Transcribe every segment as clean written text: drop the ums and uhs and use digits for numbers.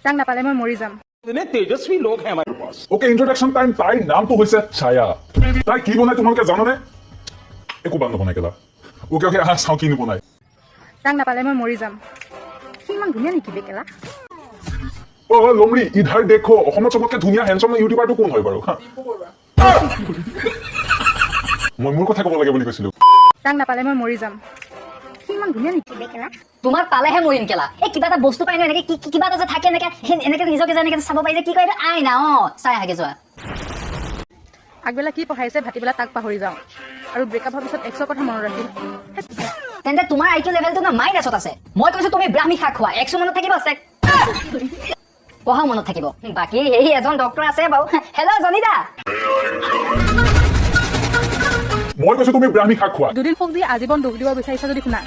তাক নাপালে মই মৰি যাম। इतने तेजस्वी लोग हैं हमारे पास। Okay ইন্ট্ৰোডাকশন time. তাইৰ নামটো হৈছে ছায়া। তাই কি বনাই তোমালোকে জানানে? একো বান নবনাই কেলা। ওকে ওকে আহা চাওঁ কি নবনাই। তাক নাপালে মই মৰি যাম। সি ইমান ধুনীয়া নেকি বেকেলা? অ লমৰি ইধাৰ দেখো অসমত চবতকে ধুনীয়া হেণ্ডচাম ইউটিউবাৰটো কোন হয় বাৰু? মই মোৰ কথা ক'ব লাগে বুলি কৈছিলো। তাক নাপালে মই মৰি যাম। সি ইমান ধুনীয়া নেকি বেকেলা? তোমাক পালেহে মৰিম কেলা। এই কিবা এটা বস্তু পাই ন এনেকে কিবা এটা যে থাকে এনেকে নিজকে যে এনেকে চাব পাৰি যে কি কয় আই না চাই আগে যোৱা। আগবেলা কি পঢ়াইছে ভাটিবেলা তাক পাহৰি যাওঁ আৰু ব্ৰেকআপ হোৱাৰ পিছত এক্সৰ কথা মনত ৰাখিম। তেন্তে তোমাৰ আইকিউ লেভেলটো না মাইনাছত আছে। মই কৈছো তুমি ব্ৰাহ্মী শাক খোৱা, এক্সো মনত থাকিব চেক পঢ়াও মনত থাকিব। বাকী এই এজন ডক্টৰ আছে বাৰু। হেল্ল' জনিদা, মই কৈছো তুমি ব্ৰাহ্মী শাক খোৱা। দুদিন সুখ দি আজীৱন দুখ দিব বিচাৰিছা যদি শুনা,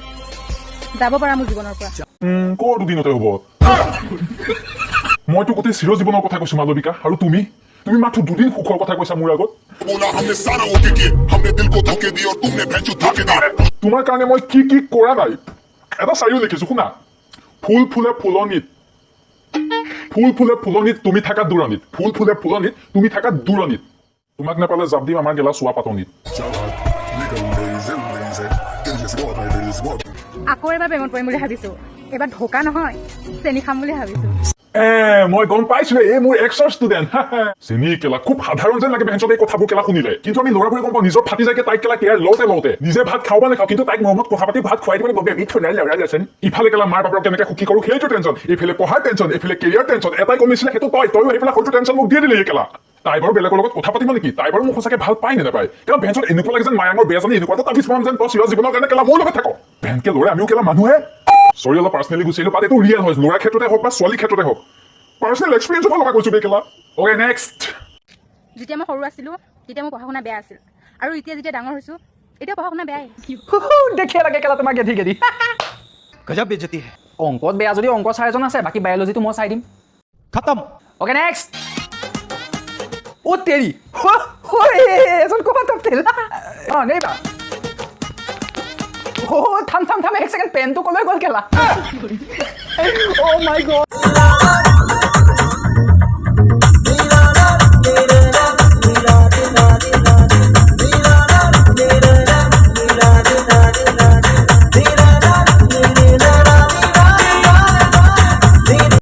যাব পাৰা মোৰ জীৱনৰ পৰা। কৰ দুদিনতে হ'ব? মইতো গোটেই চিৰ জীৱনৰ কথা কৈছো মালবিকা, আৰু তুমি মাথো দুদিন সুখৰ কথা কৈছা মোৰ আগত। बोला हमने सारा ओके किए, हमने दिल को धोखे दिए और तुमने भैंचो धोखे दिए। তোমাৰ কাৰণে মই কি কি কৰা নাই এটা চাৰিও লিখিছো শুনা। ফুল ফুলে ফুলনিত, ফুল ফুলে ফুলনিত তুমি থাকা দূৰণিত, ফুল ফুলে ফুলনিত তুমি থাকা দূৰণিত, তোমাক নাপালে জাপ দিম আমাৰ গেলা চোৱা পাতনিত। আকৌ এবাৰ প্ৰেমত পৰিম বুলি ভাবিছো। এবাৰ ঢোকা নহয়, চেনি খাম বুলি ভাবিছো। মই গম পাইছিলো এই মোৰ এক্সৰ ষ্টুডেণ্ট। চেনি কেলা খুব সাধাৰণ যেন লাগে বেঞ্চত এই কথাবোৰ কেলা শুনিলে, কিন্তু আমি ল'ৰাবোৰে গম পাওঁ নিজৰ ফাটি যায়কে তাইক কেলা কেয়াৰ লওঁতে নিজে ভাত খাওঁ বা নাখাওঁ, কিন্তু তাইক মৰমত কথা পাতি ভাত খুৱাই দিব গম মিঠুনাই ল'ৰা আছেন। ইফালে কেলা মাৰ বাপেৰক কেনেকে সুখী কৰো সেইটো টেনচন, এইফালে পঢ়াৰ টেনচন, এইফালে কেৰিয়াৰ টেনচন। এটাই কমিছিলে সেইটো তইও সেইফালে সৈটো টেনচন মোক দিয়ে দিলে এই কেলা। তাই বাৰু বেলেগৰ লগত কথা পাতিব নেকি? তাই বাৰু মোক সঁচাকে ভাল পাই নে নাপায়? কেলা বেঞ্চত এনেকুৱা লাগে যেন মায়াঙৰ বেয়া জানি এনেকুৱা এটা তাবিজ পাম যেন তই চিৰ জীৱনৰ কাৰণে কেলা মোৰ লগত থাক। বেনকে ল'ৰা আমিও কেলা মানুহে। চৰি অলপ পাৰ্চনেলি গুচিলো, বাট এইটো ৰিয়েল হয়, ল'ৰাৰ ক্ষেত্ৰতে হওক বা ছোৱালীৰ ক্ষেত্ৰতে হওক। পাৰ্চনেল এক্সপিৰিয়েঞ্চৰ ফালৰ পৰা কৈছো বে কেলা। Okay next. যেতিয়া মই সৰু আছিলো তেতিয়া মোৰ পঢ়া শুনা বেয়া আছিল, আৰু এতিয়া যেতিয়া ডাঙৰ হৈছো এতিয়া পঢ়া শুনা বেয়াই। দেখে লাগে কেলা তোমাক গেধি গেধি। गजब बेइज्जती है। অংকত বেয়া যদি অংক ছাৰ এজন আছে, বাকী বায়'লজিটো মই চাই দিম। खत्म। Okay next. অ' তেৰি এজন ক'ৰবাত তেল নেইবা। থাম এক ছেকেণ্ড, পেনটো ক'লৈ গ'ল কেলা? অ' মাই গড।